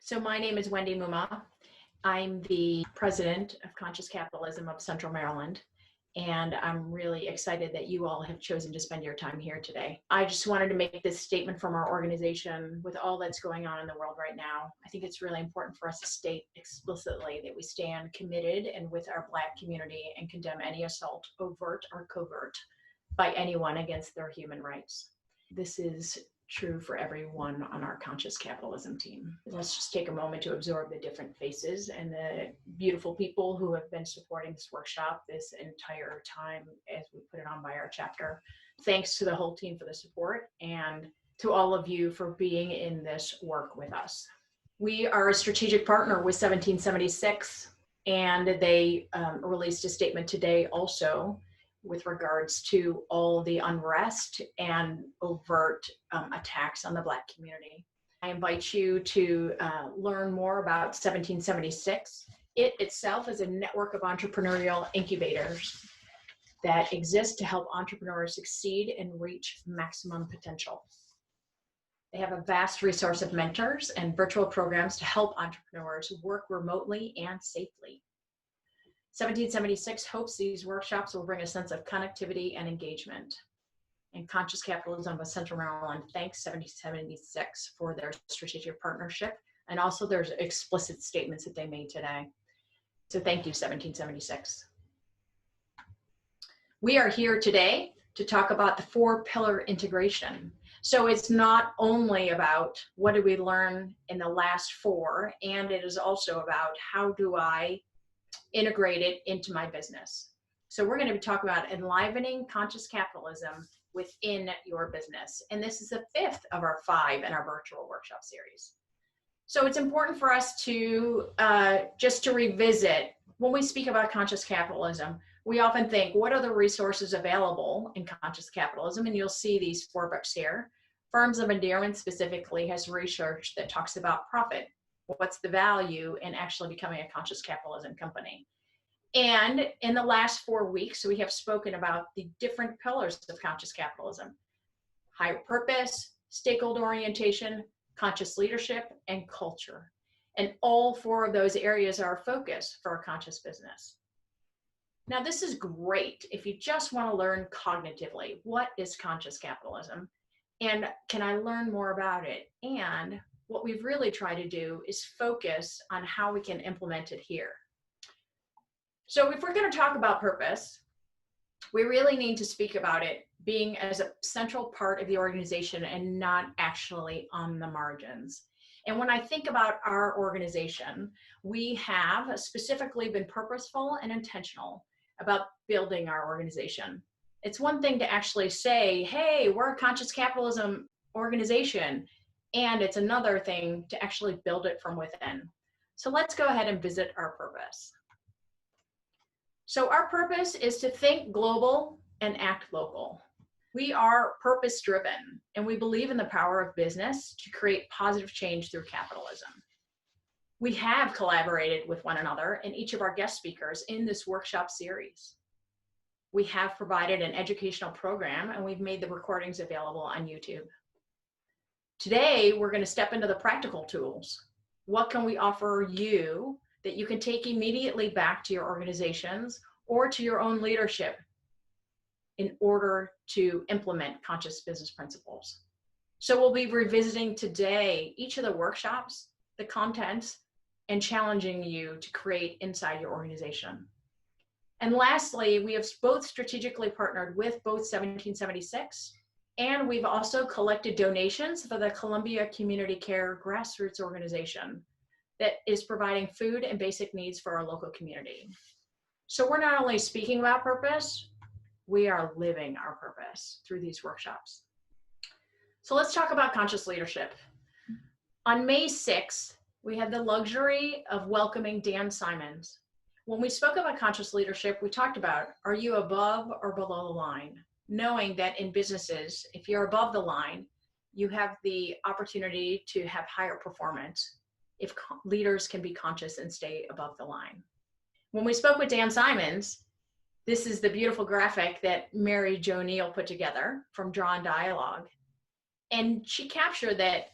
So my name is Wendy Muma. I'm the president of Conscious Capitalism of Central Maryland, and I'm really excited that you all have chosen to spend your time here today. I just wanted to make this statement from our organization with all that's going on in the world right now. I think it's really important for us to state explicitly that we stand committed and with our Black community and condemn any assault, overt or covert, by anyone against their human rights. This is true for everyone on our Conscious Capitalism team. Let's just take a moment to absorb the different faces and the beautiful people who have been supporting this workshop this entire time as we put it on by our chapter. Thanks to the whole team for the support and to all of you for being in this work with us. We are a strategic partner with 1776, and they released a statement today also with regards to all the unrest and overt attacks on the Black community. I invite you to learn more about 1776. It itself is a network of entrepreneurial incubators that exist to help entrepreneurs succeed and reach maximum potential. They have a vast resource of mentors and virtual programs to help entrepreneurs work remotely and safely. 1776 hopes these workshops will bring a sense of connectivity and engagement. And Conscious Capitalism of Central Maryland thanks 1776 for their strategic partnership and also their explicit statements that they made today. So thank you, 1776. We are here today to talk about the 4-pillar integration. So it's not only about what did we learn in the last 4, and it is also about how do I integrate it into my business. So we're going to be talking about enlivening conscious capitalism within your business. And this is the 5th of our 5 in our virtual workshop series. So it's important for us to just to revisit when we speak about conscious capitalism, we often think, what are the resources available in conscious capitalism? And you'll see these 4 books here. Firms of Endearment specifically has research that talks about profit. What's the value in actually becoming a conscious capitalism company? And in the last 4 weeks, we have spoken about the different pillars of conscious capitalism: higher purpose, stakeholder orientation, conscious leadership, and culture. And all 4 of those areas are a focus for a conscious business. Now, this is great if you just want to learn cognitively, what is conscious capitalism? And can I learn more about it? And what we've really tried to do is focus on how we can implement it here. So if we're going to talk about purpose, we really need to speak about it being as a central part of the organization and not actually on the margins. And when I think about our organization, we have specifically been purposeful and intentional about building our organization. It's one thing to actually say, hey, we're a conscious capitalism organization. And it's another thing to actually build it from within. So let's go ahead and visit our purpose. So our purpose is to think global and act local. We are purpose-driven, and we believe in the power of business to create positive change through capitalism. We have collaborated with one another and each of our guest speakers in this workshop series. We have provided an educational program, and we've made the recordings available on YouTube. Today, we're going to step into the practical tools. What can we offer you that you can take immediately back to your organizations or to your own leadership in order to implement conscious business principles? So we'll be revisiting today each of the workshops, the contents, and challenging you to create inside your organization. And lastly, we have both strategically partnered with both 1776, and we've also collected donations for the Columbia Community Care grassroots organization that is providing food and basic needs for our local community. So we're not only speaking about purpose, we are living our purpose through these workshops. So let's talk about conscious leadership. On May 6th, we had the luxury of welcoming Dan Simons. When we spoke about conscious leadership, we talked about, are you above or below the line? Knowing that in businesses, if you're above the line, you have the opportunity to have higher performance if leaders can be conscious and stay above the line. When we spoke with Dan Simons, this is the beautiful graphic that Mary Jo Neal put together from Drawn Dialogue. And she captured that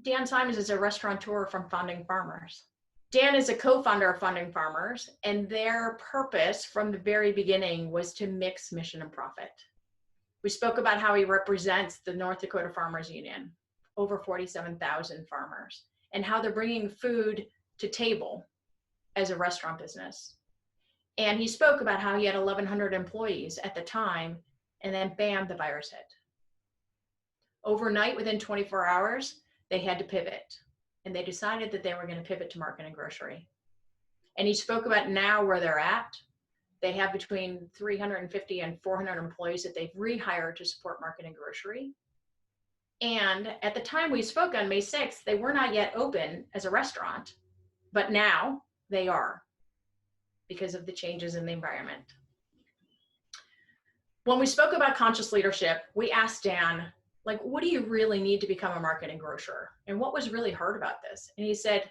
Dan Simons is a restaurateur from Founding Farmers. Dan is a co-founder of Founding Farmers, and their purpose from the very beginning was to mix mission and profit. We spoke about how he represents the North Dakota Farmers Union, over 47,000 farmers, and how they're bringing food to table as a restaurant business. And he spoke about how he had 1,100 employees at the time, and then bam, the virus hit. Overnight, within 24 hours, they had to pivot, and they decided that they were going to pivot to market and grocery. And he spoke about now where they're at. They have between 350 and 400 employees that they've rehired to support market and grocery. And at the time we spoke on May 6th, they were not yet open as a restaurant, but now they are because of the changes in the environment. When we spoke about conscious leadership, we asked Dan, like, what do you really need to become a market and grocer? And what was really hard about this? And he said,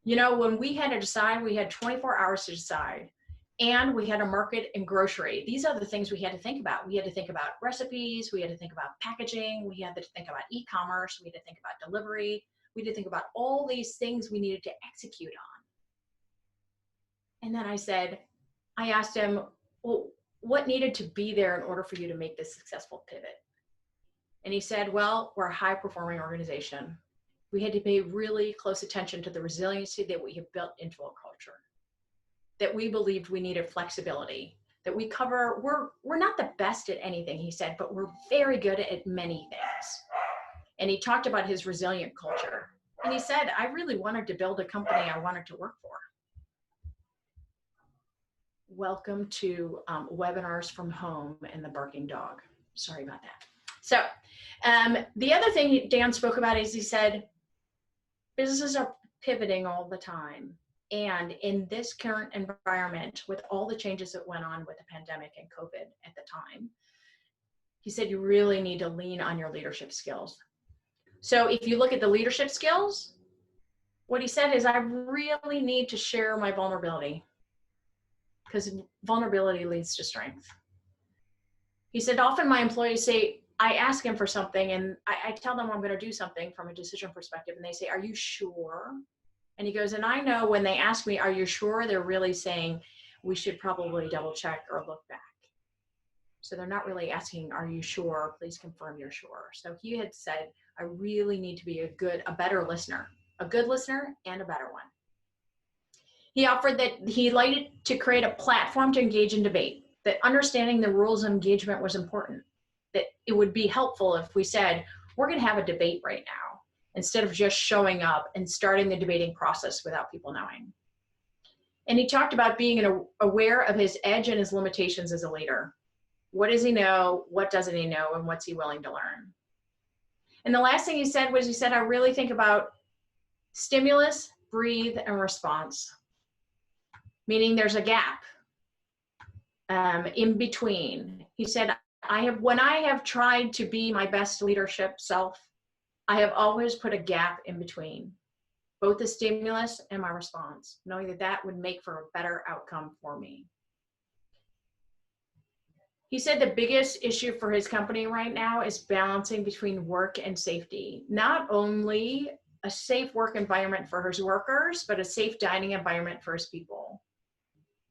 you know, when we had to decide, we had 24 hours to decide, and we had a market and grocery. These are the things we had to think about. We had to think about recipes. We had to think about packaging. We had to think about e-commerce. We had to think about delivery. We had to think about all these things we needed to execute on. And then I asked him, well, what needed to be there in order for you to make this successful pivot? And he said, well, we're a high-performing organization. We had to pay really close attention to the resiliency that we have built into a culture, that we believed we needed flexibility, that we're not the best at anything, he said, but we're very good at many things. And he talked about his resilient culture. And he said, I really wanted to build a company I wanted to work for. Welcome to webinars from home and the barking dog. Sorry about that. So the other thing Dan spoke about is he said, businesses are pivoting all the time. And in this current environment, with all the changes that went on with the pandemic and COVID at the time, he said, you really need to lean on your leadership skills. So if you look at the leadership skills, what he said is, I really need to share my vulnerability, because vulnerability leads to strength. He said, often my employees say, I ask them for something and I tell them I'm going to do something from a decision perspective. And they say, are you sure? And he goes, and I know when they ask me, are you sure? They're really saying, we should probably double check or look back. So they're not really asking, are you sure? Please confirm you're sure. So he had said, I really need to be a better listener, a good listener and a better one. He offered that he liked to create a platform to engage in debate, that understanding the rules of engagement was important, that it would be helpful if we said, we're going to have a debate right now, instead of just showing up and starting the debating process without people knowing. And he talked about being aware of his edge and his limitations as a leader. What does he know? What doesn't he know? And what's he willing to learn? And the last thing he said was, I really think about stimulus, breathe, and response. Meaning there's a gap in between. He said, when I have tried to be my best leadership self, I have always put a gap in between, both the stimulus and my response, knowing that that would make for a better outcome for me. He said the biggest issue for his company right now is balancing between work and safety. Not only a safe work environment for his workers, but a safe dining environment for his people.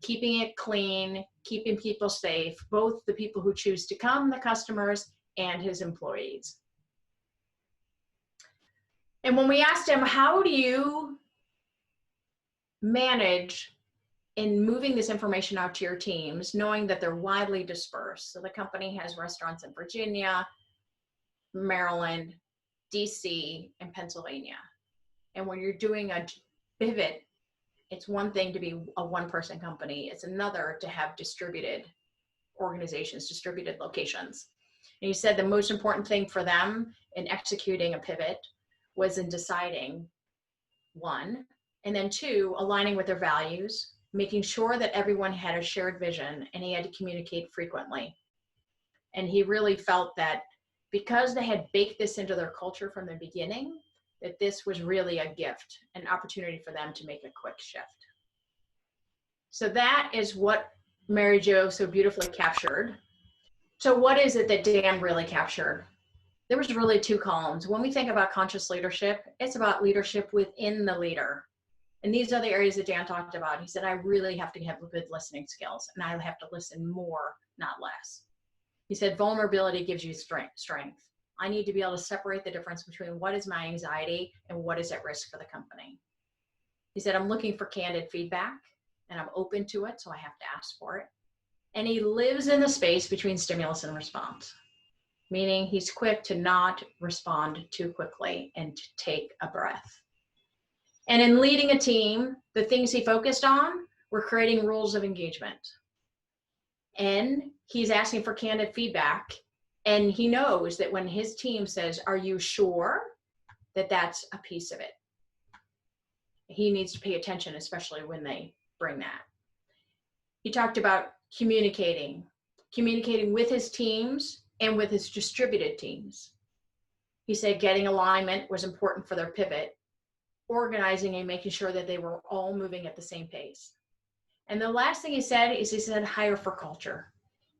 Keeping it clean, keeping people safe, both the people who choose to come, the customers, and his employees. And when we asked him, how do you manage in moving this information out to your teams, knowing that they're widely dispersed? So the company has restaurants in Virginia, Maryland, DC, and Pennsylvania. And when you're doing a pivot, it's one thing to be a one-person company. It's another to have distributed organizations, distributed locations. And he said the most important thing for them in executing a pivot was in deciding, one, and then two, aligning with their values, making sure that everyone had a shared vision, and he had to communicate frequently. And he really felt that because they had baked this into their culture from the beginning, that this was really a gift, an opportunity for them to make a quick shift. So that is what Mary Jo so beautifully captured. So what is it that Dan really captured? There was really two columns. When we think about conscious leadership, it's about leadership within the leader. And these are the areas that Dan talked about. He said, I really have to have good listening skills, and I have to listen more, not less. He said, vulnerability gives you strength. I need to be able to separate the difference between what is my anxiety and what is at risk for the company. He said, I'm looking for candid feedback, and I'm open to it, so I have to ask for it. And he lives in the space between stimulus and response, meaning he's quick to not respond too quickly and to take a breath. And in leading a team, the things he focused on were creating rules of engagement. And he's asking for candid feedback. And he knows that when his team says, are you sure that that's a piece of it? He needs to pay attention, especially when they bring that. He talked about communicating with his teams and with his distributed teams. He said getting alignment was important for their pivot, organizing and making sure that they were all moving at the same pace. And the last thing he said is he said, hire for culture.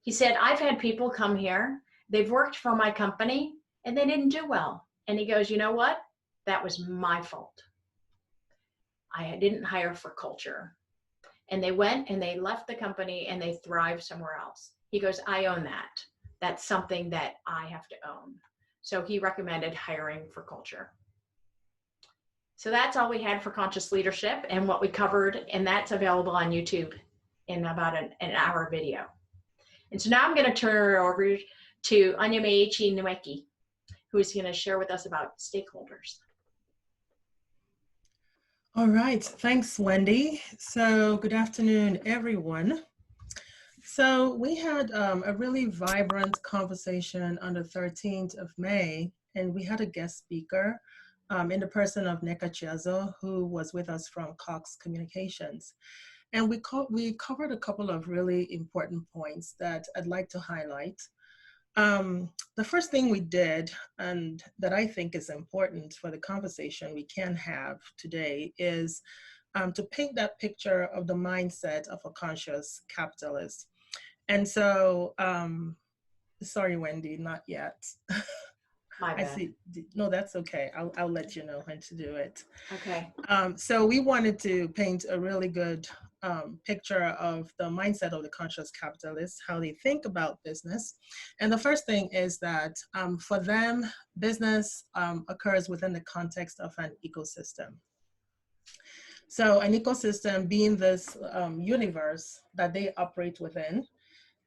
He said, I've had people come here, they've worked for my company and they didn't do well. And he goes, you know what? That was my fault. I didn't hire for culture. And they went and they left the company and they thrived somewhere else. He goes, I own that. That's something that I have to own. So he recommended hiring for culture. So that's all we had for conscious leadership and what we covered, and that's available on YouTube in about an hour video. And so now I'm going to turn it over to Anyamaechi Nweki, who is going to share with us about stakeholders. All right, thanks, Wendy. So good afternoon, everyone. So we had a really vibrant conversation on the 13th of May, and we had a guest speaker in the person of Neka Chiazo, who was with us from Cox Communications. And we covered a couple of really important points that I'd like to highlight. The first thing we did, and that I think is important for the conversation we can have today, is to paint that picture of the mindset of a conscious capitalist. And so, sorry, Wendy, not yet. My bad. I see. No, that's okay. I'll let you know when to do it. Okay. So we wanted to paint a really good picture of the mindset of the conscious capitalist, how they think about business. And the first thing is that for them, business occurs within the context of an ecosystem. So an ecosystem being this universe that they operate within.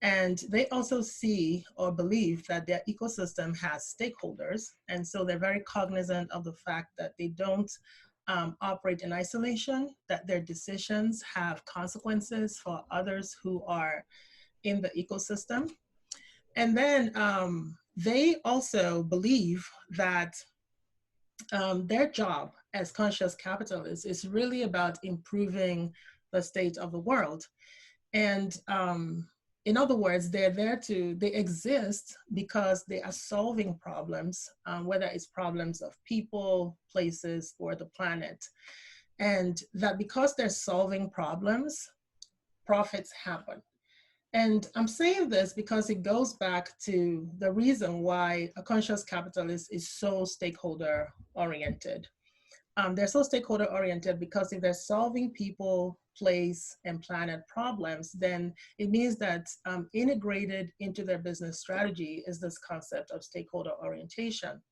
And they also see or believe that their ecosystem has stakeholders. And so they're very cognizant of the fact that they don't operate in isolation, that their decisions have consequences for others who are in the ecosystem. And then they also believe that their job as conscious capitalists is really about improving the state of the world. And in other words, they exist because they are solving problems, whether it's problems of people, places, or the planet. And that because they're solving problems, profits happen. And I'm saying this because it goes back to the reason why a conscious capitalist is so stakeholder oriented. They're so stakeholder oriented because if they're solving people, place, and planet problems, then it means that integrated into their business strategy is this concept of stakeholder orientation.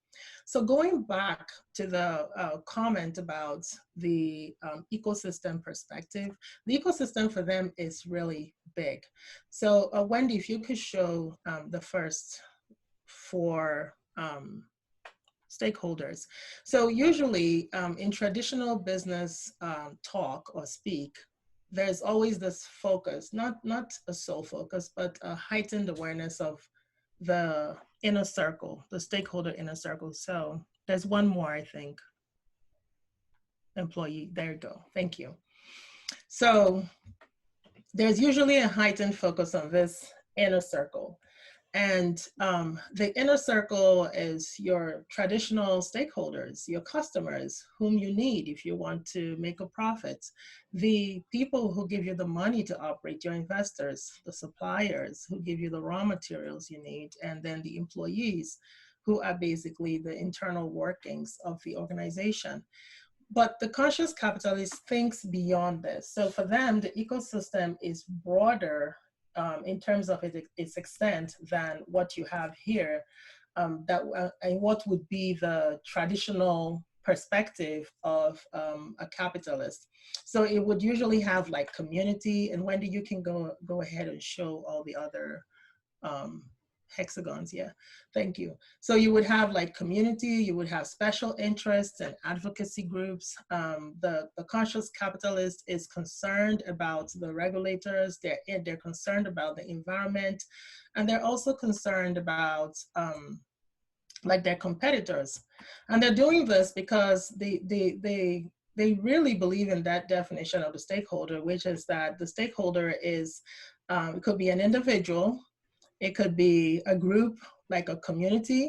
So going back to the comment about the ecosystem perspective, the ecosystem for them is really big. So Wendy, if you could show the first four stakeholders. So usually in traditional business talk or speak, there's always this focus, not a sole focus, but a heightened awareness of the inner circle, the stakeholder inner circle. So there's one more, I think. Employee, there you go, thank you. So there's usually a heightened focus on this inner circle. And the inner circle is your traditional stakeholders, your customers, whom you need if you want to make a profit, the people who give you the money to operate, your investors, the suppliers who give you the raw materials you need, and then the employees who are basically the internal workings of the organization. But the conscious capitalist thinks beyond this. So for them, the ecosystem is broader in terms of its extent than what you have here. And what would be the traditional perspective of a capitalist. So it would usually have like community, and Wendy, you can go ahead and show all the other um, hexagons. Yeah, thank you. So you would have like community, you would have special interests and advocacy groups. The conscious capitalist is concerned about the regulators, they're concerned about the environment, and they're also concerned about like their competitors. And they're doing this because they really believe in that definition of the stakeholder, which is that the stakeholder is, it could be an individual, it could be a group like a community,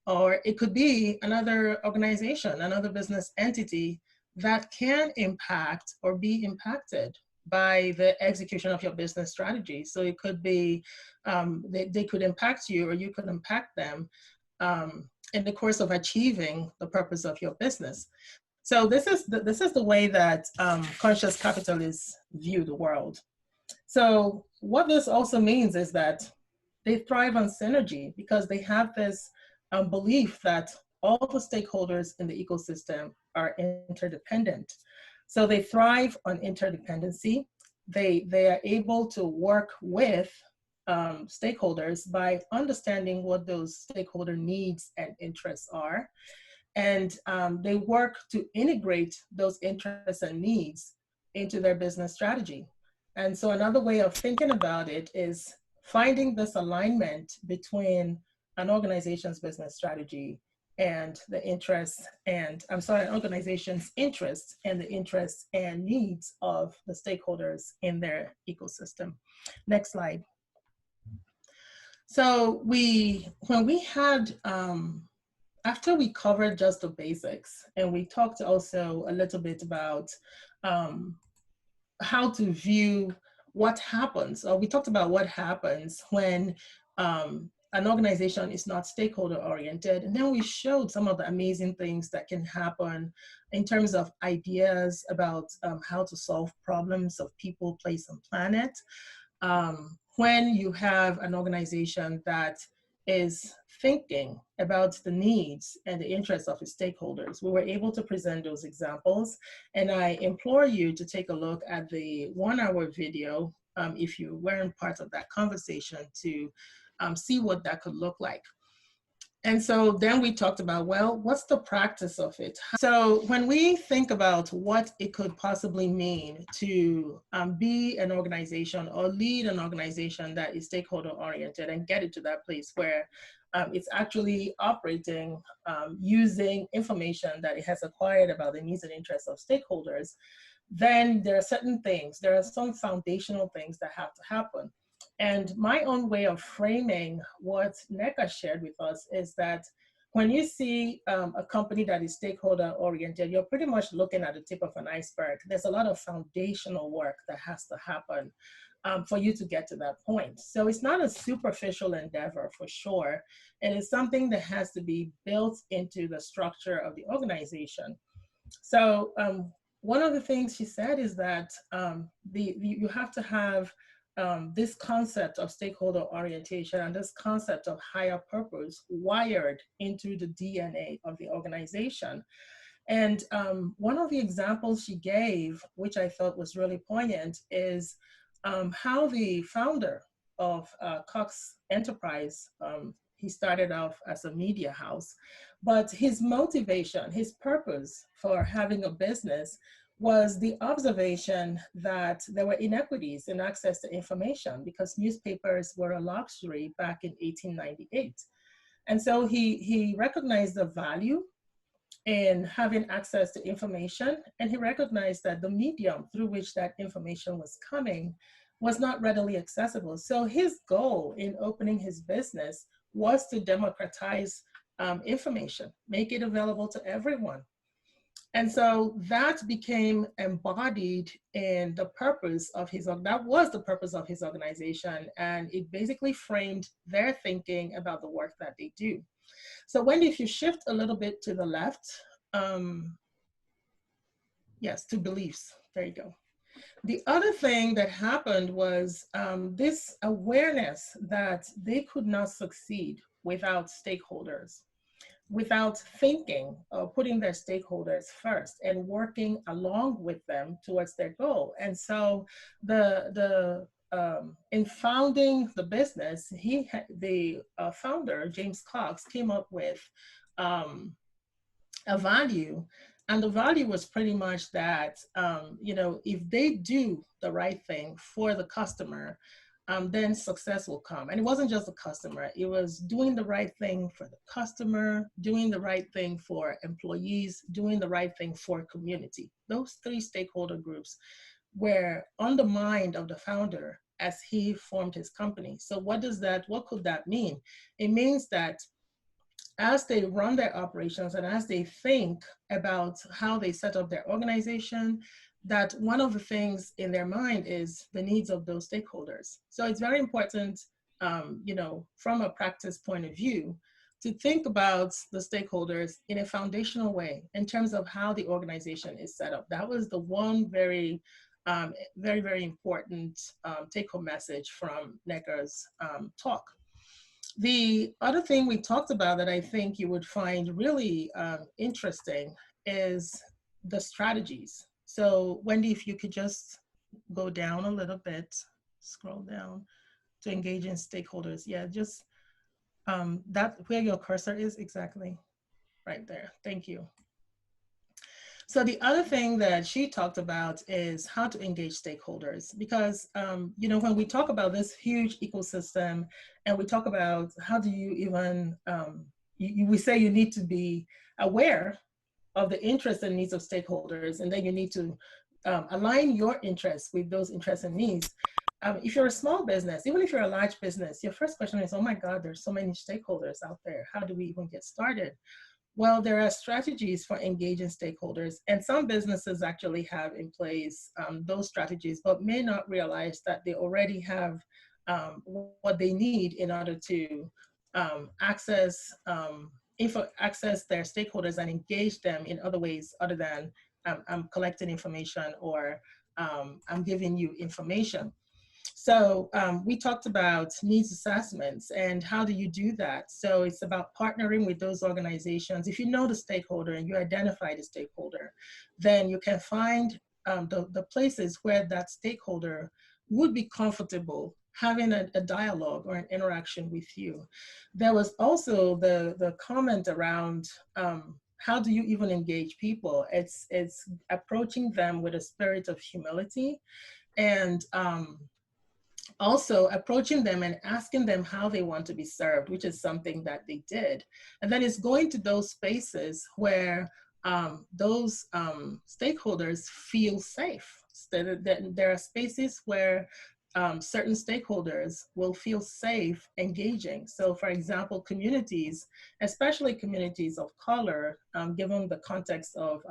or it could be another organization, another business entity that can impact or be impacted by the execution of your business strategy. So it could be, they could impact you or you could impact them in the course of achieving the purpose of your business. So this is the way that conscious capitalists view the world. So what this also means is that they thrive on synergy because they have this belief that all the stakeholders in the ecosystem are interdependent. So they thrive on interdependency. They are able to work with stakeholders by understanding what those stakeholder needs and interests are. And they work to integrate those interests and needs into their business strategy. And so another way of thinking about it is finding this alignment between an organization's business strategy and the interests and, an organization's interests and the interests and needs of the stakeholders in their ecosystem. Next slide. So when we had, after we covered just the basics, and we talked also a little bit about how to view what happens, or we talked about what happens when an organization is not stakeholder oriented. And then we showed some of the amazing things that can happen in terms of ideas about how to solve problems of people, place, and planet. When you have an organization that is thinking about the needs and the interests of its stakeholders. We were able to present those examples, and I implore you to take a look at the 1-hour video if you weren't part of that conversation to see what that could look like. And so then we talked about, well, what's the practice of it? So when we think about what it could possibly mean to be an organization or lead an organization that is stakeholder oriented and get it to that place where it's actually operating using information that it has acquired about the needs and interests of stakeholders, then there are certain things, there are some foundational things that have to happen. And my own way of framing what NECA shared with us is that when you see a company that is stakeholder oriented, you're pretty much looking at the tip of an iceberg. There's a lot of foundational work that has to happen for you to get to that point. So it's not a superficial endeavor for sure. And it's something that has to be built into the structure of the organization. So one of the things she said is that you have to have this concept of stakeholder orientation and this concept of higher purpose wired into the DNA of the organization. And one of the examples she gave, which I thought was really poignant, is how the founder of Cox Enterprise, he started off as a media house, but his motivation, his purpose for having a business was the observation that there were inequities in access to information because newspapers were a luxury back in 1898. And so he recognized the value in having access to information, and he recognized that the medium through which that information was coming was not readily accessible. So his goal in opening his business was to democratize information, make it available to everyone. And so that became embodied in the purpose of that was the purpose of his organization. And it basically framed their thinking about the work that they do. So Wendy, if you shift a little bit to the left, yes, to beliefs, there you go. The other thing that happened was this awareness that they could not succeed without stakeholders, without thinking or putting their stakeholders first and working along with them towards their goal. And so in founding the business, the founder, James Cox, came up with a value. And the value was pretty much that, if they do the right thing for the customer, then success will come. And it wasn't just the customer, it was doing the right thing for the customer, doing the right thing for employees, doing the right thing for community. Those three stakeholder groups were on the mind of the founder as he formed his company. So what could that mean? It means that as they run their operations and as they think about how they set up their organization, that one of the things in their mind is the needs of those stakeholders. So it's very important, from a practice point of view, to think about the stakeholders in a foundational way in terms of how the organization is set up. That was the one very, very important take-home message from Neckar's talk. The other thing we talked about that I think you would find really interesting is the strategies. So Wendy, if you could just go down a little bit, scroll down to engage in stakeholders. Yeah, just that where your cursor is, exactly right there. Thank you. So the other thing that she talked about is how to engage stakeholders, because when we talk about this huge ecosystem and we talk about how do you even, we say you need to be aware of the interests and needs of stakeholders, and then you need to align your interests with those interests and needs. If you're a small business, even if you're a large business, your first question is, oh my God, there's so many stakeholders out there. How do we even get started? Well, there are strategies for engaging stakeholders, and some businesses actually have in place those strategies, but may not realize that they already have what they need in order to access their stakeholders and engage them in other ways other than I'm collecting information or I'm giving you information. So we talked about needs assessments and how do you do that? So it's about partnering with those organizations. If you know the stakeholder and you identify the stakeholder, then you can find the places where that stakeholder would be comfortable having a dialogue or an interaction with you. There was also the comment around how do you even engage people? It's approaching them with a spirit of humility and also approaching them and asking them how they want to be served, which is something that they did. And then it's going to those spaces where those stakeholders feel safe. So that there are spaces where certain stakeholders will feel safe engaging. So for example, communities, especially communities of color, given the context of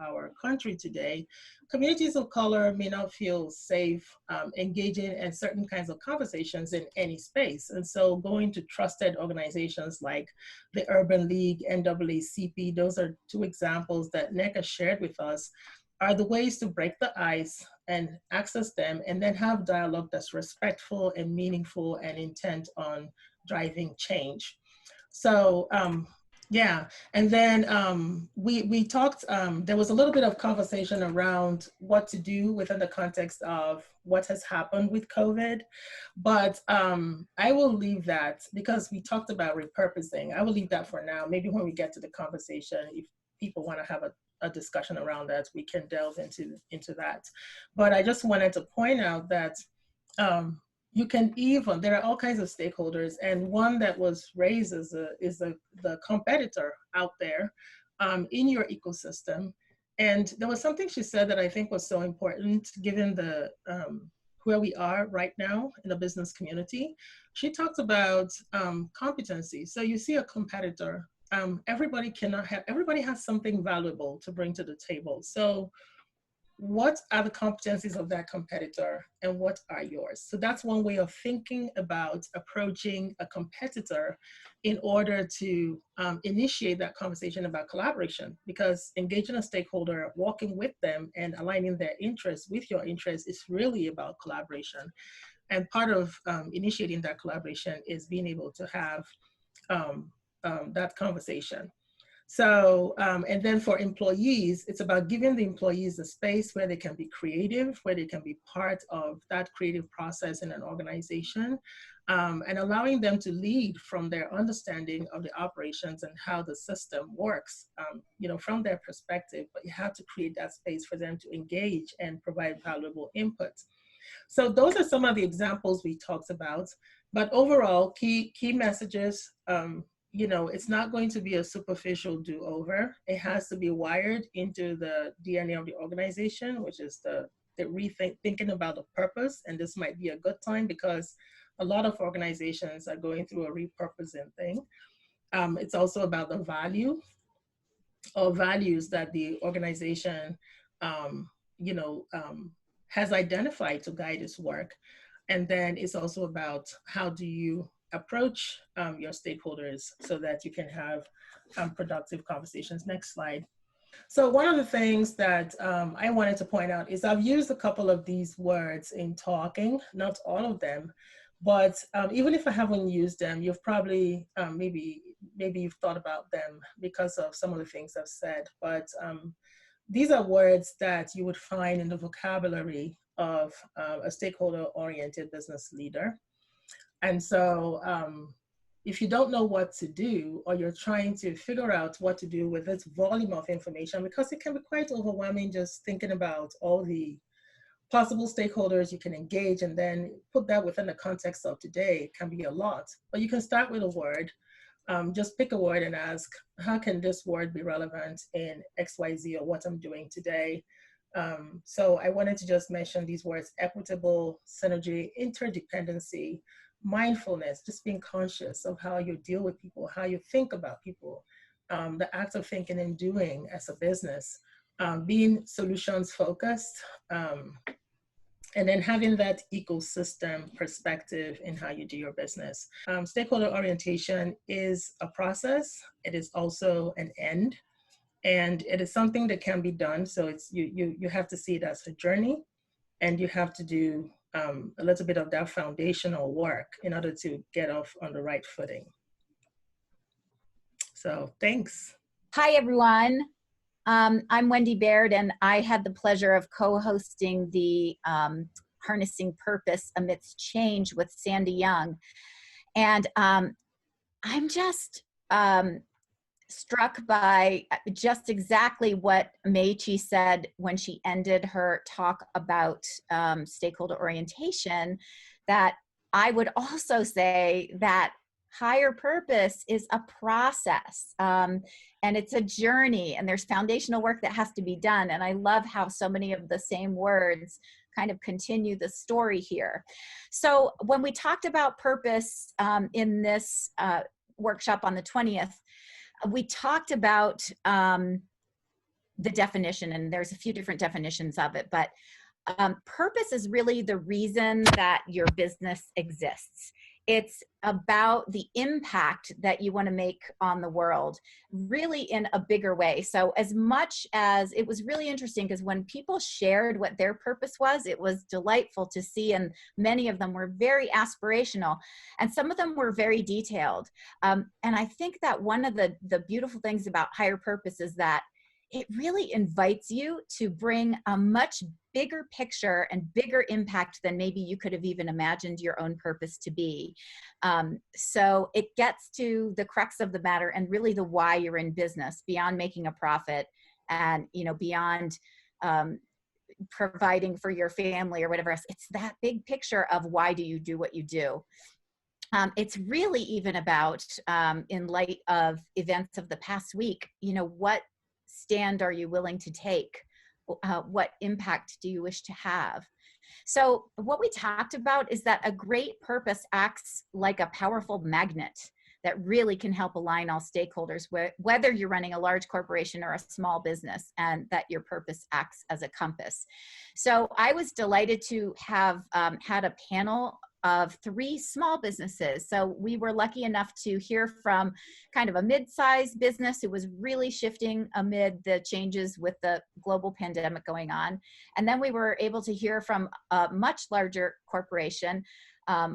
our country today, communities of color may not feel safe engaging in certain kinds of conversations in any space. And so going to trusted organizations like the Urban League, NAACP, those are two examples that Nneka shared with us, are the ways to break the ice and access them and then have dialogue that's respectful and meaningful and intent on driving change. So yeah, and then we talked, there was a little bit of conversation around what to do within the context of what has happened with COVID, but I will leave that because we talked about repurposing. I will leave that for now. Maybe when we get to the conversation, if people want to have a discussion around that, we can delve into that. But I just wanted to point out that you can even, there are all kinds of stakeholders, and one that was raised is the competitor out there in your ecosystem. And there was something she said that I think was so important given the where we are right now in the business community. She talked about competency. So you see a competitor, everybody has something valuable to bring to the table. So what are the competencies of that competitor and what are yours? So that's one way of thinking about approaching a competitor in order to initiate that conversation about collaboration, because engaging a stakeholder, walking with them and aligning their interests with your interests is really about collaboration. And part of initiating that collaboration is being able to have that conversation. So, and then for employees, it's about giving the employees a space where they can be creative, where they can be part of that creative process in an organization, and allowing them to lead from their understanding of the operations and how the system works, from their perspective. But you have to create that space for them to engage and provide valuable input. So those are some of the examples we talked about. But overall, key messages. It's not going to be a superficial do-over. It has to be wired into the DNA of the organization, which is the thinking about the purpose. And this might be a good time because a lot of organizations are going through a repurposing thing. It's also about the value or values that the organization, um, you know, um, has identified to guide its work. And then it's also about how do you approach your stakeholders so that you can have productive conversations. Next slide. So one of the things that I wanted to point out is I've used a couple of these words in talking, not all of them, but even if I haven't used them, you've probably, maybe you've thought about them because of some of the things I've said, but these are words that you would find in the vocabulary of a stakeholder-oriented business leader. And so if you don't know what to do, or you're trying to figure out what to do with this volume of information, because it can be quite overwhelming just thinking about all the possible stakeholders you can engage and then put that within the context of today, it can be a lot. But you can start with a word. Just pick a word and ask, how can this word be relevant in XYZ or what I'm doing today? So I wanted to just mention these words: equitable, synergy, interdependency, mindfulness, just being conscious of how you deal with people, how you think about people, the act of thinking and doing as a business, being solutions focused, and then having that ecosystem perspective in how you do your business. Stakeholder orientation is a process. It is also an end, and it is something that can be done. So it's you have to see it as a journey, and you have to do a little bit of that foundational work in order to get off on the right footing. So thanks. Hi, everyone. I'm Wendy Baird, and I had the pleasure of co-hosting the Harnessing Purpose Amidst Change with Sandy Young. And I'm just struck by just exactly what Meichi said when she ended her talk about stakeholder orientation, that I would also say that higher purpose is a process, and it's a journey, and there's foundational work that has to be done. And I love how so many of the same words kind of continue the story here. So when we talked about purpose in this workshop on the 20th, we talked about the definition, and there's a few different definitions of it, but purpose is really the reason that your business exists. It's about the impact that you want to make on the world, really in a bigger way. So as much as it was really interesting, because when people shared what their purpose was, it was delightful to see. And many of them were very aspirational, and some of them were very detailed. And I think that one of the beautiful things about higher purpose is that it really invites you to bring a much bigger picture and bigger impact than maybe you could have even imagined your own purpose to be. So it gets to the crux of the matter and really the why you're in business, beyond making a profit and, beyond providing for your family or whatever else. It's that big picture of why do you do what you do. It's really even about, in light of events of the past week, what stand are you willing to take? What impact do you wish to have? So what we talked about is that a great purpose acts like a powerful magnet that really can help align all stakeholders, whether you're running a large corporation or a small business, and that your purpose acts as a compass. So I was delighted to have had a panel of 3 small businesses. So we were lucky enough to hear from kind of a mid-sized business who was really shifting amid the changes with the global pandemic going on. And then we were able to hear from a much larger corporation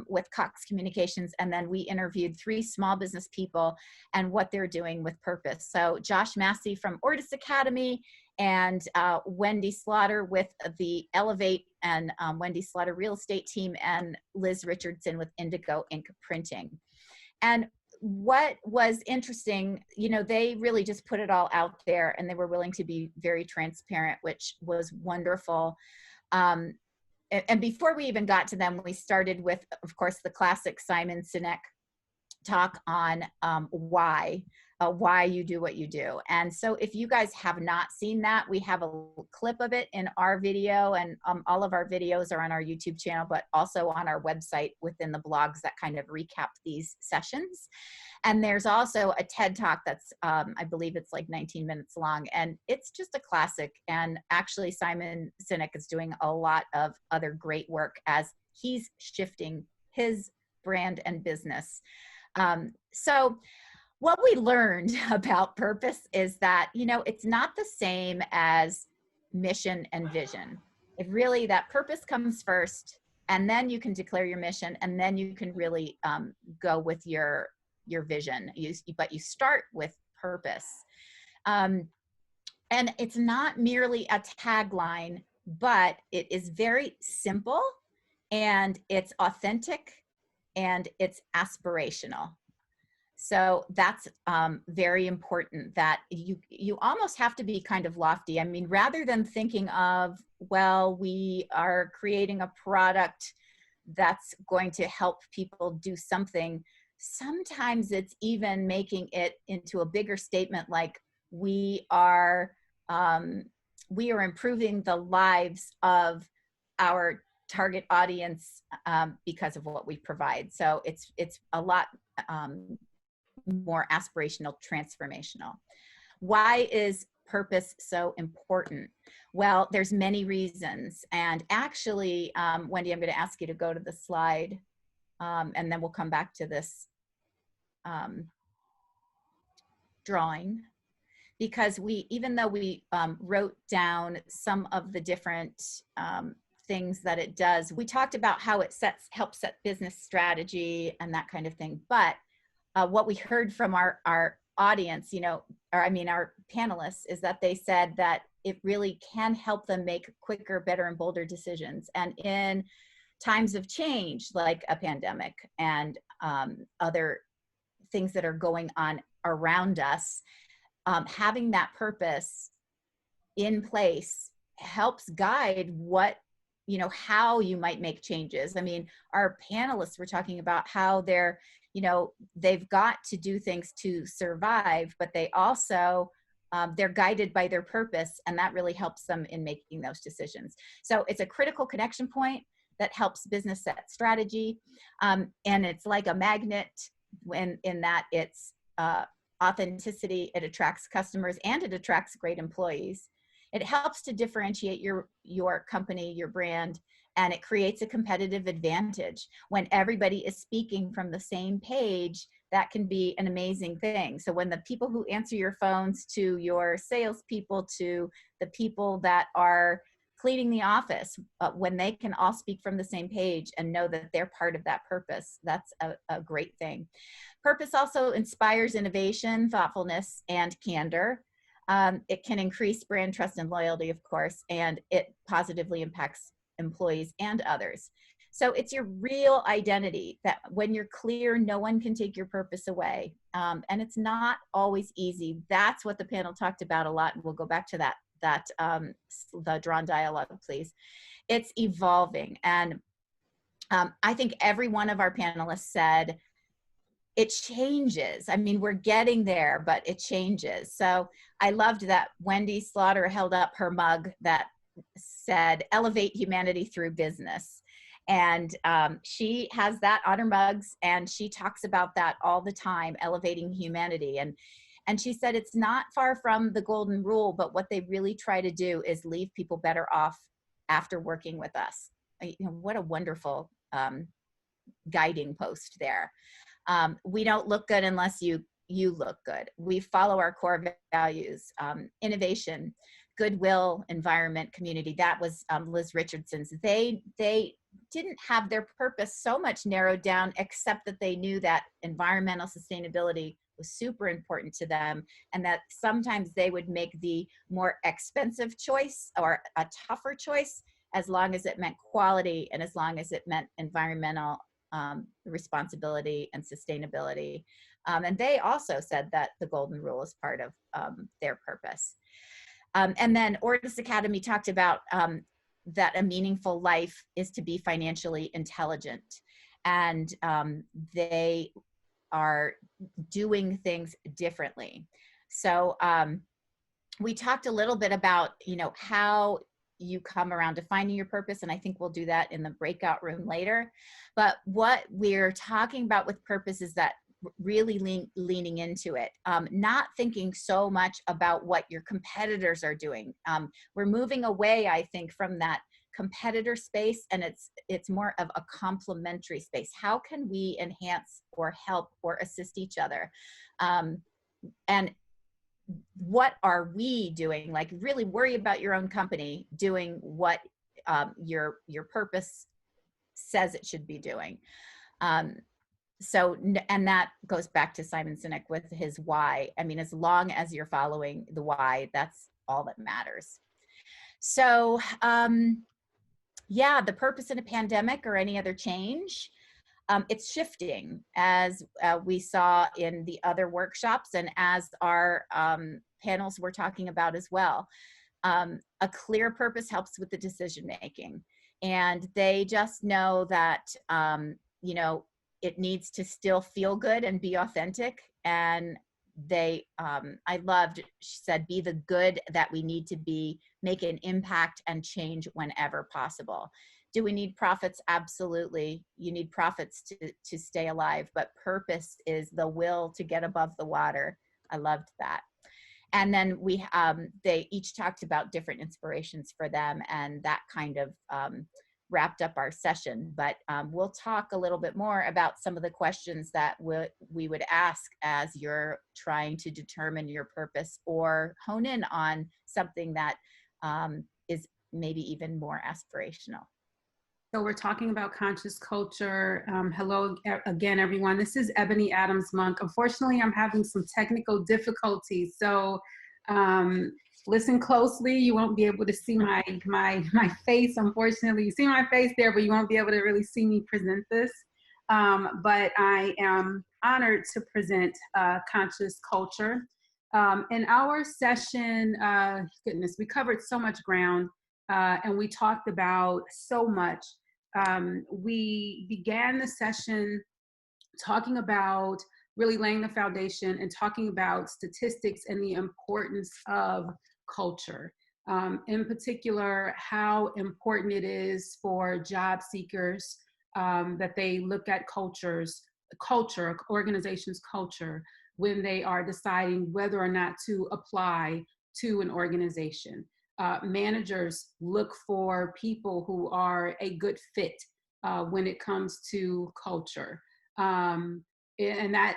with Cox Communications. And then we interviewed 3 small business people and what they're doing with purpose. So Josh Massey from Ortis Academy, and Wendy Slaughter with the Elevate and Wendy Slaughter Real Estate team, and Liz Richardson with Indigo Ink Printing. And what was interesting, they really just put it all out there, and they were willing to be very transparent, which was wonderful. And before we even got to them, we started with, of course, the classic Simon Sinek talk on why you do what you do. And so if you guys have not seen that, we have a clip of it in our video, and all of our videos are on our YouTube channel, but also on our website within the blogs that kind of recap these sessions. And there's also a TED Talk that's, I believe it's like 19 minutes long, and it's just a classic. And actually Simon Sinek is doing a lot of other great work as he's shifting his brand and business. So what we learned about purpose is that, it's not the same as mission and vision. It really, that purpose comes first, and then you can declare your mission, and then you can really go with your vision. But you start with purpose. And it's not merely a tagline, but it is very simple, and it's authentic, and it's aspirational. So that's very important, that you almost have to be kind of lofty. I mean, rather than thinking of, well, we are creating a product that's going to help people do something, sometimes it's even making it into a bigger statement, like we are improving the lives of our target audience because of what we provide. So it's a lot more aspirational, transformational. Why is purpose so important? Well, there's many reasons. And actually, Wendy, I'm going to ask you to go to the slide, and then we'll come back to this drawing. Because even though we wrote down some of the different things that it does, we talked about how it helps set business strategy and that kind of thing. But what we heard from our audience, our panelists, is that they said that it really can help them make quicker, better, and bolder decisions. And in times of change, like a pandemic and other things that are going on around us, having that purpose in place helps guide how you might make changes. I mean, our panelists were talking about how they've got to do things to survive, but they also, they're guided by their purpose, and that really helps them in making those decisions. So it's a critical connection point that helps business set strategy. And it's like a magnet in that it's authenticity, it attracts customers, and it attracts great employees. It helps to differentiate your company, your brand, and it creates a competitive advantage. When everybody is speaking from the same page, that can be an amazing thing. So when the people who answer your phones, to your salespeople, to the people that are cleaning the office, when they can all speak from the same page and know that they're part of that purpose, that's a great thing. Purpose also inspires innovation, thoughtfulness, and candor. It can increase brand trust and loyalty, of course, and it positively impacts employees and others. So it's your real identity that when you're clear, no one can take your purpose away. And it's not always easy. That's what the panel talked about a lot. And we'll go back to the drawn dialogue, please. It's evolving. And I think every one of our panelists said, it changes. I mean, we're getting there, but it changes. So I loved that Wendy Slaughter held up her mug that said, "Elevate humanity through business." And she has that on her mugs, and she talks about that all the time, elevating humanity. And she said it's not far from the golden rule, but what they really try to do is leave people better off after working with us. What a wonderful guiding post there. We don't look good unless you look good. We follow our core values, innovation, goodwill, environment, community. That was Liz Richardson's. They didn't have their purpose so much narrowed down, except that they knew that environmental sustainability was super important to them, and that sometimes they would make the more expensive choice or a tougher choice as long as it meant quality and as long as it meant environmental responsibility and sustainability. And they also said that the golden rule is part of their purpose. And then Ortis Academy talked about that a meaningful life is to be financially intelligent. And they are doing things differently. So we talked a little bit about, how you come around to finding your purpose, and I think we'll do that in the breakout room later. But what we're talking about with purpose is that really leaning into it, not thinking so much about what your competitors are doing. We're moving away, I think, from that competitor space, and it's more of a complementary space. How can we enhance or help or assist each other? And what are we doing? Like, really worry about your own company doing what your purpose says it should be doing. So, and that goes back to Simon Sinek with his why. I mean, as long as you're following the why, that's all that matters. So, yeah, the purpose in a pandemic or any other change, it's shifting, as we saw in the other workshops and as our panels were talking about as well. A clear purpose helps with the decision making, and they just know that it needs to still feel good and be authentic. And they, I loved, she said, be the good that we need to be, make an impact and change whenever possible. Do we need profits? Absolutely. You need profits to stay alive, but purpose is the will to get above the water. I loved that. And then they each talked about different inspirations for them, and that kind of wrapped up our session. But we'll talk a little bit more about some of the questions that we would ask as you're trying to determine your purpose or hone in on something that is maybe even more aspirational. So we're talking about conscious culture. Hello again, everyone. This is Ebony Adams Monk. Unfortunately, I'm having some technical difficulties. So listen closely. You won't be able to see my face. Unfortunately, you see my face there, but you won't be able to really see me present this. But I am honored to present conscious culture. In our session, goodness, we covered so much ground. And we talked about so much. We began the session talking about really laying the foundation and talking about statistics and the importance of culture. In particular, how important it is for job seekers that they look at organizations' culture, when they are deciding whether or not to apply to an organization. Managers look for people who are a good fit when it comes to culture, and that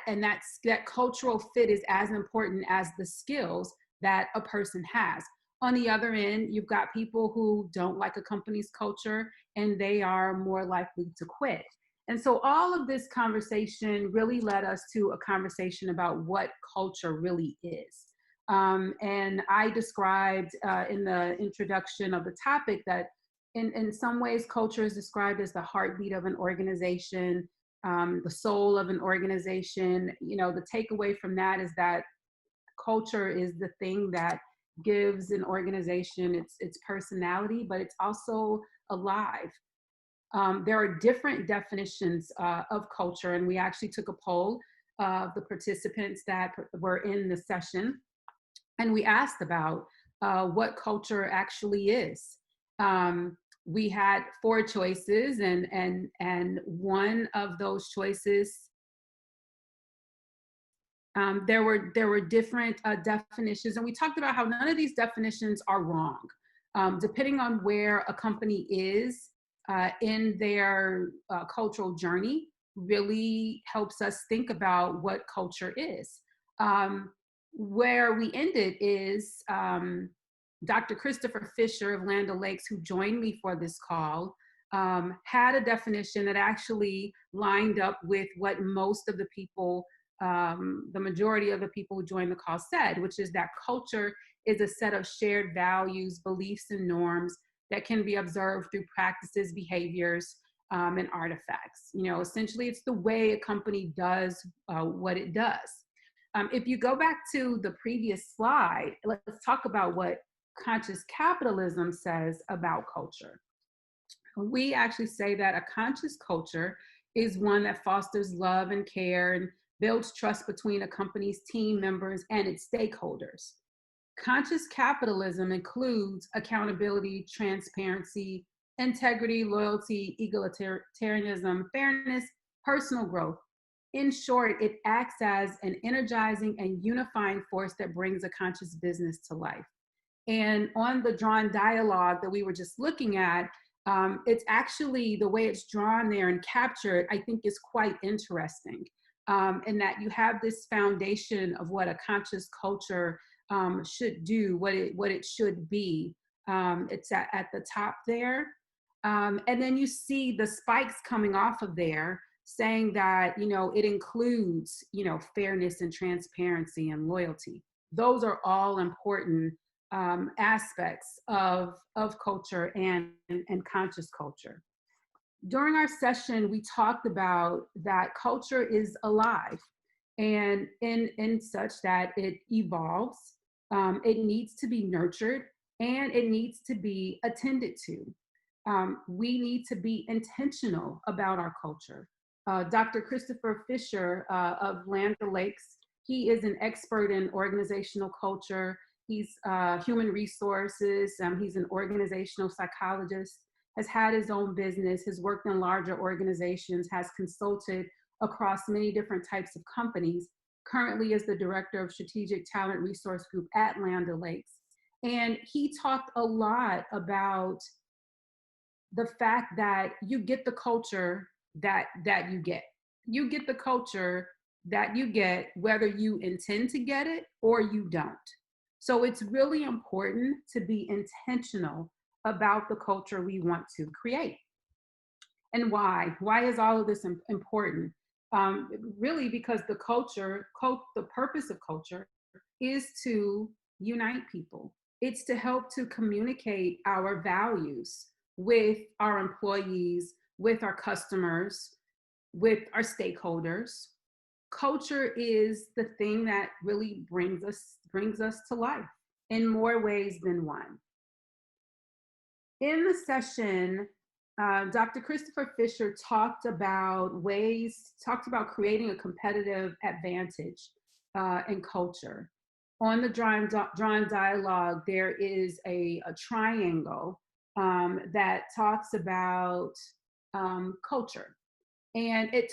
cultural fit is as important as the skills that a person has. On the other end, you've got people who don't like a company's culture, and they are more likely to quit. And so all of this conversation really led us to a conversation about what culture really is. And I described in the introduction of the topic that in some ways culture is described as the heartbeat of an organization, the soul of an organization. The takeaway from that is that culture is the thing that gives an organization its personality, but it's also alive. There are different definitions of culture, and we actually took a poll of the participants that were in the session. And we asked about what culture actually is. we had 4 choices, and one of those choices, there were different definitions, and we talked about how none of these definitions are wrong. Depending on where a company is in their cultural journey, really helps us think about what culture is. Where we ended is Dr. Christopher Fisher of Land O'Lakes, who joined me for this call, had a definition that actually lined up with what most of the people, the majority of the people who joined the call said, which is that culture is a set of shared values, beliefs, and norms that can be observed through practices, behaviors, and artifacts. You know, essentially, it's the way a company does what it does. If you go back to the previous slide, let's talk about what conscious capitalism says about culture. We actually say that a conscious culture is one that fosters love and care and builds trust between a company's team members and its stakeholders. Conscious capitalism includes accountability, transparency, integrity, loyalty, egalitarianism, fairness, personal growth. In short, it acts as an energizing and unifying force that brings a conscious business to life. And on the drawn dialogue that we were just looking at, it's actually the way it's drawn there and captured, I think, is quite interesting. In that you have this foundation of what a conscious culture should do, what it should be. It's at the top there. And then you see the spikes coming off of there saying that, you know, it includes, you know, fairness and transparency and loyalty. Those are all important aspects of culture and conscious culture. During our session, we talked about that culture is alive, and in such that it evolves, it needs to be nurtured, and it needs to be attended to. We need to be intentional about our culture. Dr. Christopher Fisher of Land O'Lakes, he is an expert in organizational culture. He's human resources. He's an organizational psychologist, has had his own business, has worked in larger organizations, has consulted across many different types of companies, currently is the director of Strategic Talent Resource Group at Land O'Lakes. And he talked a lot about the fact that you get the culture that you get. You get the culture that you get whether you intend to get it or you don't. So it's really important to be intentional about the culture we want to create. And why? Why is all of this important? Really because the purpose of culture is to unite people. It's to help to communicate our values with our employees, with our customers, with our stakeholders. Culture is the thing that really brings us to life in more ways than one. In the session, Dr. Christopher Fisher talked about creating a competitive advantage in culture. On the drawn dialogue, there is a triangle that talks about culture. And it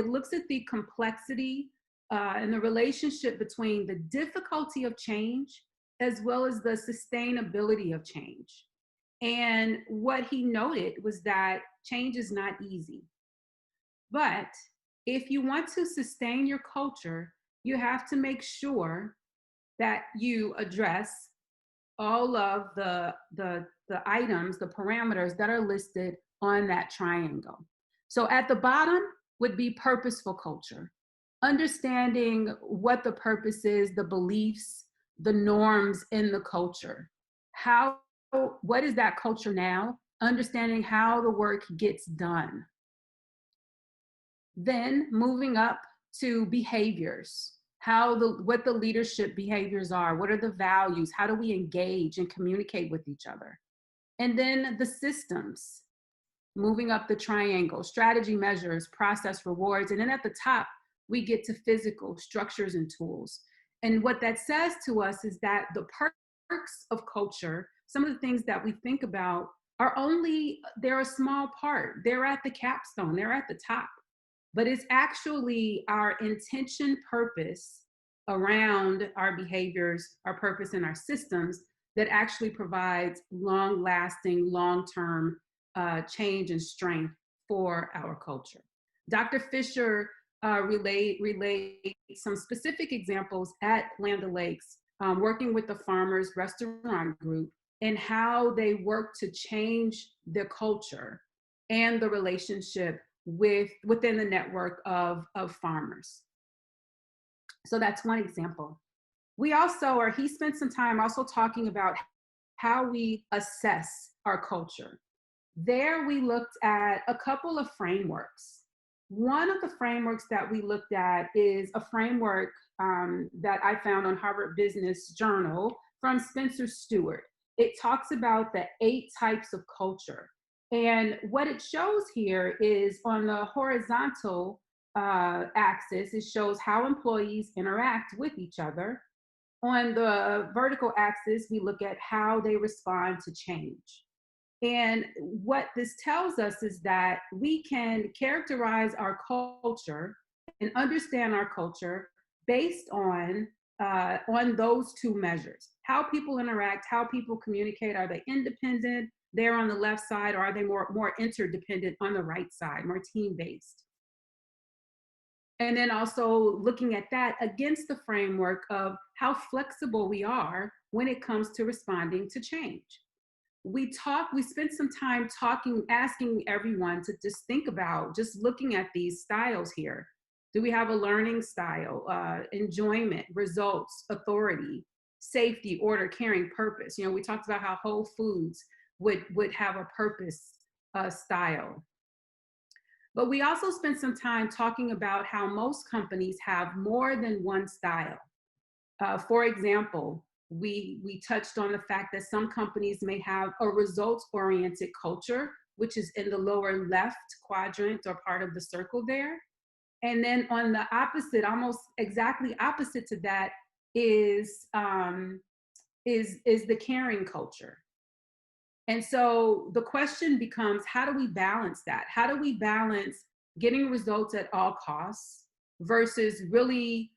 looks at the complexity and the relationship between the difficulty of change as well as the sustainability of change. And what he noted was that change is not easy. But if you want to sustain your culture, you have to make sure that you address all of the items, the parameters that are listed on that triangle. So at the bottom would be purposeful culture, understanding what the purpose is, the beliefs, the norms in the culture. What is that culture now? Understanding how the work gets done. Then moving up to behaviors, what the leadership behaviors are, what are the values, how do we engage and communicate with each other? And then the systems, moving up the triangle, strategy, measures, process, rewards, and then at the top, we get to physical structures and tools. And what that says to us is that the perks of culture, some of the things that we think about they're a small part. They're at the capstone, they're at the top. But it's actually our intention, purpose around our behaviors, our purpose, and our systems that actually provides long-lasting, long-term change and strength for our culture. Dr. Fisher relayed some specific examples at Land O'Lakes, working with the Farmers Restaurant Group, and how they work to change their culture and the relationship within the network of farmers. So that's one example. We also, or he spent some time also talking about how we assess our culture. There we looked at a couple of frameworks. One of the frameworks that we looked at is a framework that I found on Harvard Business Journal from Spencer Stewart. It talks about the 8 types of culture. And what it shows here is on the horizontal axis, it shows how employees interact with each other. On the vertical axis, we look at how they respond to change. And what this tells us is that we can characterize our culture and understand our culture based on those 2 measures. How people interact, how people communicate. Are they independent? They're on the left side, or are they more interdependent on the right side, more team-based? And then also looking at that against the framework of how flexible we are when it comes to responding to change. We spent some time asking everyone to just think about, just looking at these styles here. Do we have a learning style, enjoyment, results, authority, safety, order, caring, purpose? We talked about how Whole Foods would have a purpose style. But we also spent some time talking about how most companies have more than one style. For example, we touched on the fact that some companies may have a results-oriented culture, which is in the lower left quadrant or part of the circle there. And then on the opposite, almost exactly opposite to that, is the caring culture. And so the question becomes, how do we balance that? How do we balance getting results at all costs versus really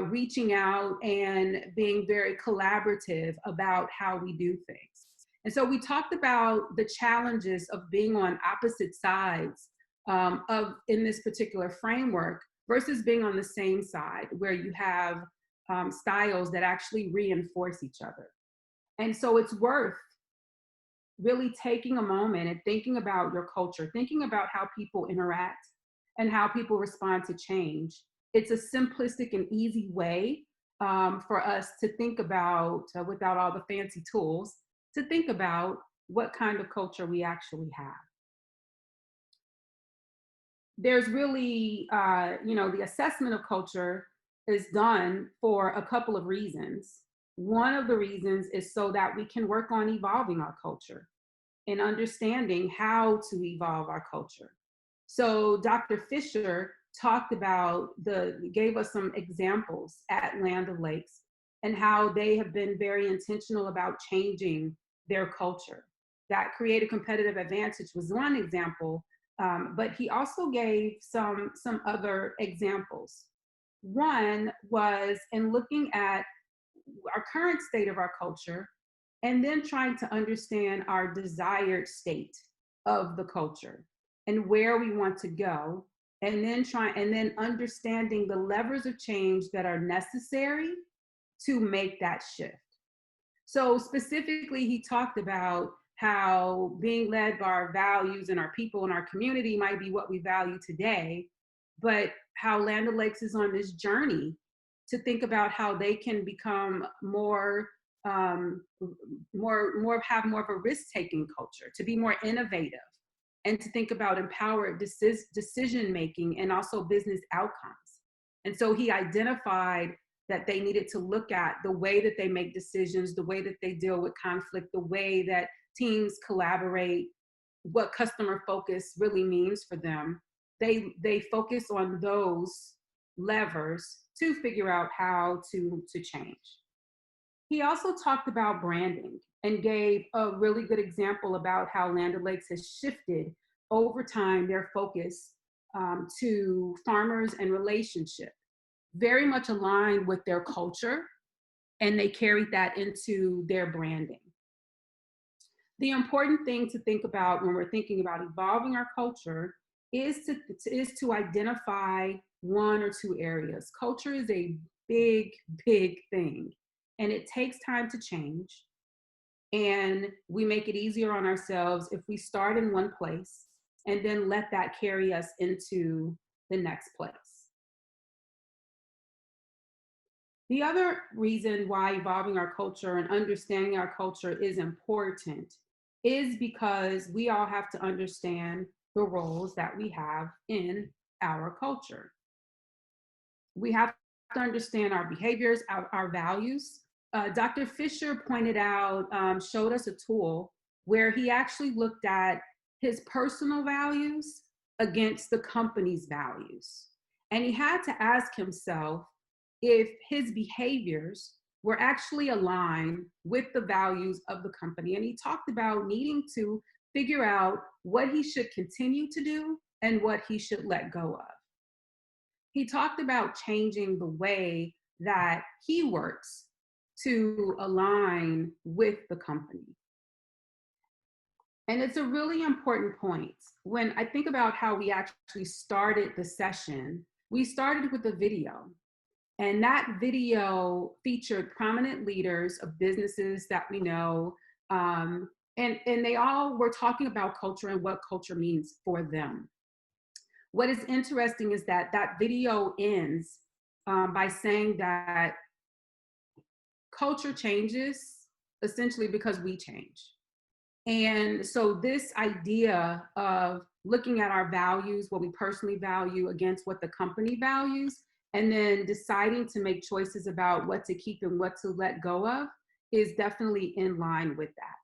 reaching out and being very collaborative about how we do things? And so we talked about the challenges of being on opposite sides in this particular framework versus being on the same side, where you have styles that actually reinforce each other. And so it's worth really taking a moment and thinking about your culture, thinking about how people interact and how people respond to change. It's a simplistic and easy way for us to think about, without all the fancy tools, to think about what kind of culture we actually have. There's really, the assessment of culture is done for a couple of reasons. One of the reasons is so that we can work on evolving our culture and understanding how to evolve our culture. So Dr. Fisher gave us some examples at Land O'Lakes and how they have been very intentional about changing their culture. That create a competitive advantage was one example, but he also gave some other examples. One was in looking at our current state of our culture and then trying to understand our desired state of the culture and where we want to go, and then understanding the levers of change that are necessary to make that shift. So specifically, he talked about how being led by our values and our people and our community might be what we value today, but how Land O'Lakes is on this journey to think about how they can become have more of a risk-taking culture, to be more innovative, and to think about empowered decision-making and also business outcomes. And so he identified that they needed to look at the way that they make decisions, the way that they deal with conflict, the way that teams collaborate, what customer focus really means for them. They focus on those levers to figure out how to change. He also talked about branding and gave a really good example about how Land O'Lakes has shifted over time their focus to farmers and relationship, very much aligned with their culture, and they carried that into their branding. The important thing to think about when we're thinking about evolving our culture is to identify one or two areas. Culture is a big, big thing, and it takes time to change. And we make it easier on ourselves if we start in one place and then let that carry us into the next place. The other reason why evolving our culture and understanding our culture is important is because we all have to understand the roles that we have in our culture. We have to understand our behaviors, our values. Dr. Fisher pointed out, showed us a tool where he actually looked at his personal values against the company's values. And he had to ask himself if his behaviors were actually aligned with the values of the company. And he talked about needing to figure out what he should continue to do and what he should let go of. He talked about changing the way that he works to align with the company. And it's a really important point. When I think about how we actually started the session, we started with a video. And that video featured prominent leaders of businesses that we know. And they all were talking about culture and what culture means for them. What is interesting is that that video ends by saying that culture changes essentially because we change. And so this idea of looking at our values, what we personally value against what the company values, and then deciding to make choices about what to keep and what to let go of is definitely in line with that.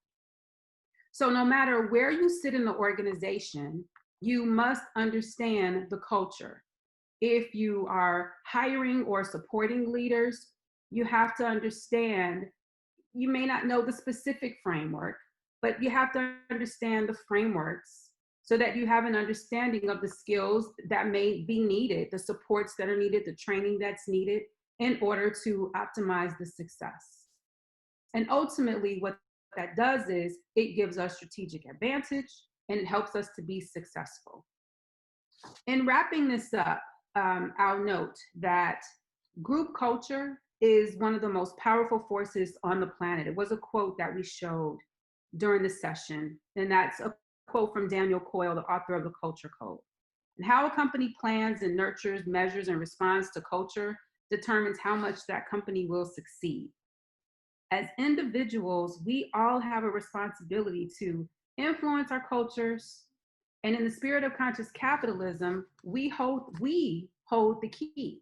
So no matter where you sit in the organization, you must understand the culture. If you are hiring or supporting leaders, you have to understand, you may not know the specific framework, but you have to understand the frameworks so that you have an understanding of the skills that may be needed, the supports that are needed, the training that's needed in order to optimize the success. And ultimately, what that does is it gives us strategic advantage and it helps us to be successful. In wrapping this up, I'll note that group culture is one of the most powerful forces on the planet. It was a quote that we showed during the session, and that's a quote from Daniel Coyle, the author of The Culture Code. And how a company plans and nurtures, measures, and responds to culture determines how much that company will succeed. As individuals, we all have a responsibility to influence our cultures. And in the spirit of conscious capitalism, we hold the key.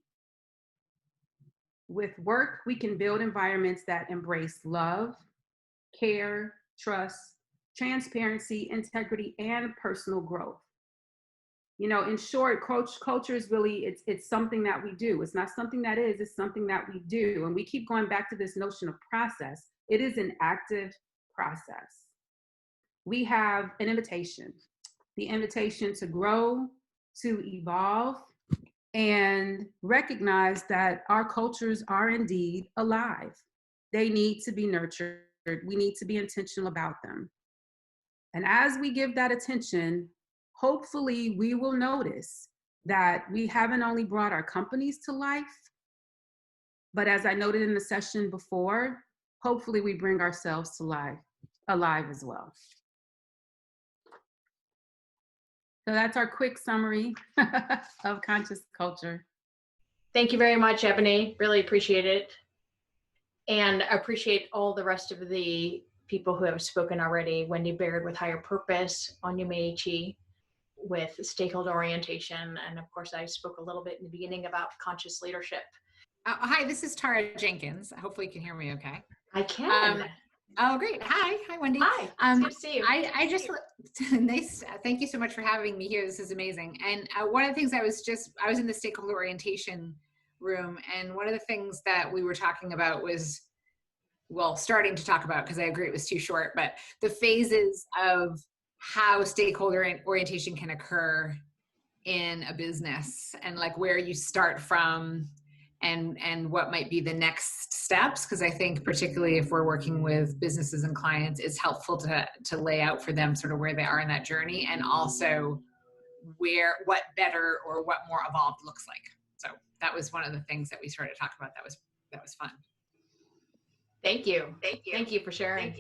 With work, we can build environments that embrace love, care, trust, transparency, integrity, and personal growth. You know, in short, culture is really, it's something that we do. It's not something that is, it's something that we do. And we keep going back to this notion of process. It is an active process. We have an invitation, the invitation to grow, to evolve, and recognize that our cultures are indeed alive. They need to be nurtured. We need to be intentional about them. And as we give that attention, hopefully we will notice that we haven't only brought our companies to life, but as I noted in the session before, hopefully we bring ourselves to life, alive as well. So that's our quick summary of conscious culture. Thank you very much, Ebony. Really appreciate it. And appreciate all the rest of the people who have spoken already. Wendy Baird with Higher Purpose, Anya Meichi with stakeholder orientation. And of course, I spoke a little bit in the beginning about conscious leadership. Hi, this is Tara Jenkins. Hopefully you can hear me okay. I can. Oh, great. Hi, Wendy. Hi, it's good to see you. I just, nice. Thank you so much for having me here. This is amazing. And one of the things I was in the stakeholder orientation room, and one of the things that we were talking about was well, starting to talk about, because I agree it was too short, but the phases of how stakeholder orientation can occur in a business, and like where you start from, and what might be the next steps. Because I think particularly if we're working with businesses and clients, it's helpful to lay out for them sort of where they are in that journey, and also what better or what more evolved looks like. So that was one of the things that we started to talk about. That was fun. Thank you. Thank you for sharing.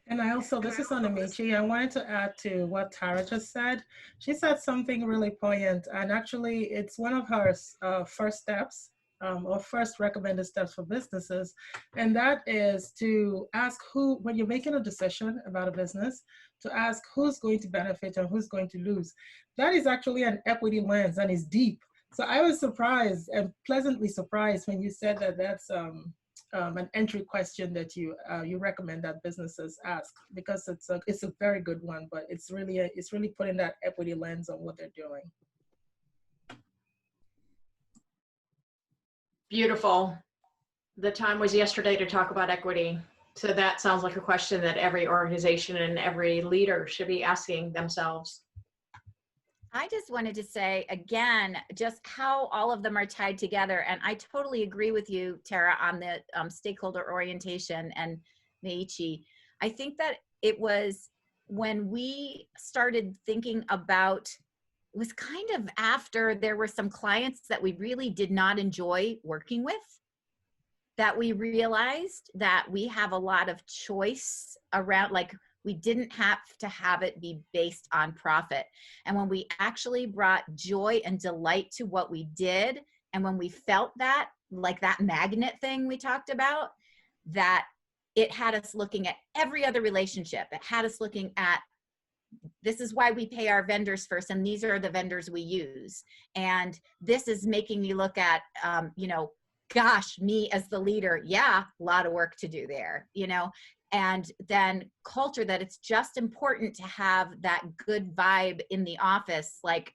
And I also, this is on Amici, I wanted to add to what Tara just said. She said something really poignant, and actually it's one of her first steps, or first recommended steps for businesses. And that is to ask who, when you're making a decision about a business, to ask who's going to benefit and who's going to lose. That is actually an equity lens and is deep. So I was surprised and pleasantly surprised when you said that that's an entry question that you recommend that businesses ask, because it's a very good one, but it's really putting that equity lens on what they're doing. Beautiful. The time was yesterday to talk about equity. So that sounds like a question that every organization and every leader should be asking themselves. I just wanted to say again, just how all of them are tied together. And I totally agree with you, Tara, on the stakeholder orientation, and Meiichi. I think that it was when we started thinking about, it was kind of after there were some clients that we really did not enjoy working with, that we realized that we have a lot of choice around, like, we didn't have to have it be based on profit. And when we actually brought joy and delight to what we did, and when we felt that, like that magnet thing we talked about, that it had us looking at every other relationship. It had us looking at, this is why we pay our vendors first, and these are the vendors we use. And this is making me look at, gosh, me as the leader, yeah, a lot of work to do there, and then culture, that it's just important to have that good vibe in the office. Like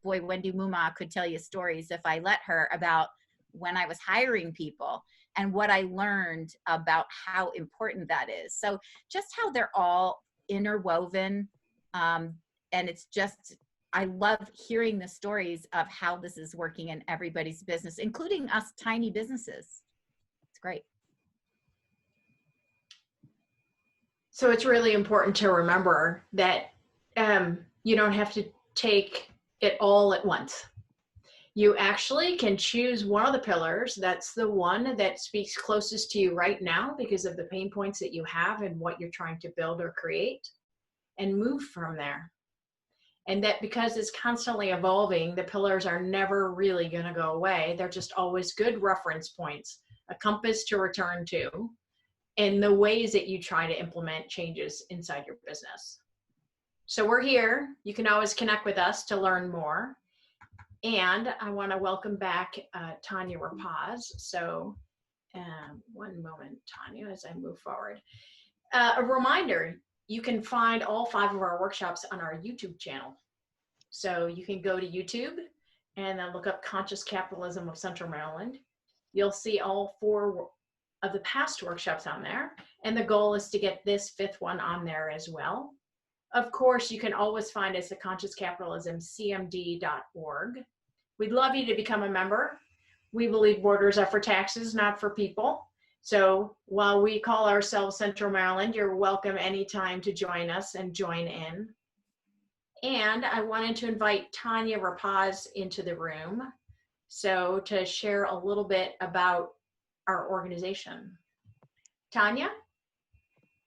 Wendy Muma could tell you stories, if I let her, about when I was hiring people and what I learned about how important that is. So just how they're all interwoven. And it's just, I love hearing the stories of how this is working in everybody's business, including us tiny businesses. It's great. So it's really important to remember that you don't have to take it all at once. You actually can choose one of the pillars. That's the one that speaks closest to you right now because of the pain points that you have and what you're trying to build or create, and move from there. And that because it's constantly evolving, the pillars are never really going to go away. They're just always good reference points, a compass to return to, in the ways that you try to implement changes inside your business. So we're here. You can always connect with us to learn more. And I want to welcome back Tanya Rapaz. So one moment, Tanya, as I move forward. A reminder, you can find all 5 of our workshops on our YouTube channel. So you can go to YouTube and then look up Conscious Capitalism of Central Maryland. You'll see all 4 of the past workshops on there. And the goal is to get this 5th one on there as well. Of course, you can always find us at consciouscapitalismcmd.org. We'd love you to become a member. We believe borders are for taxes, not for people. So while we call ourselves Central Maryland, you're welcome anytime to join us and join in. And I wanted to invite Tanya Rapaz into the room, so to share a little bit about our organization. Tanya?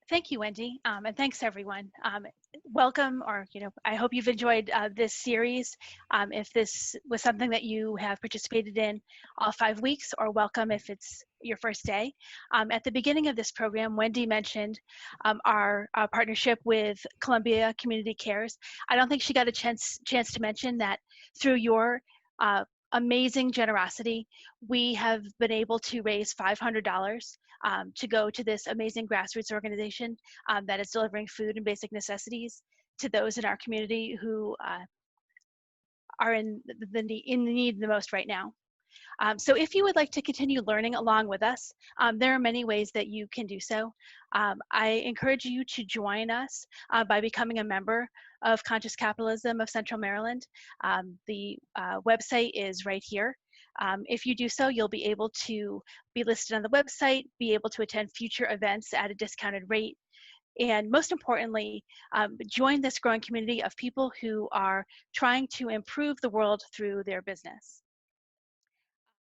Thank you, Wendy, and thanks everyone. Welcome, or I hope you've enjoyed this series. If this was something that you have participated in all 5 weeks, or welcome if it's your first day. At the beginning of this program, Wendy mentioned our partnership with Columbia Community Cares. I don't think she got a chance to mention that through your amazing generosity, we have been able to raise $500 to go to this amazing grassroots organization that is delivering food and basic necessities to those in our community who are in the need the most right now. So if you would like to continue learning along with us, there are many ways that you can do so. I encourage you to join us by becoming a member of Conscious Capitalism of Central Maryland. The website is right here. If you do so, you'll be able to be listed on the website, be able to attend future events at a discounted rate, and most importantly, join this growing community of people who are trying to improve the world through their business.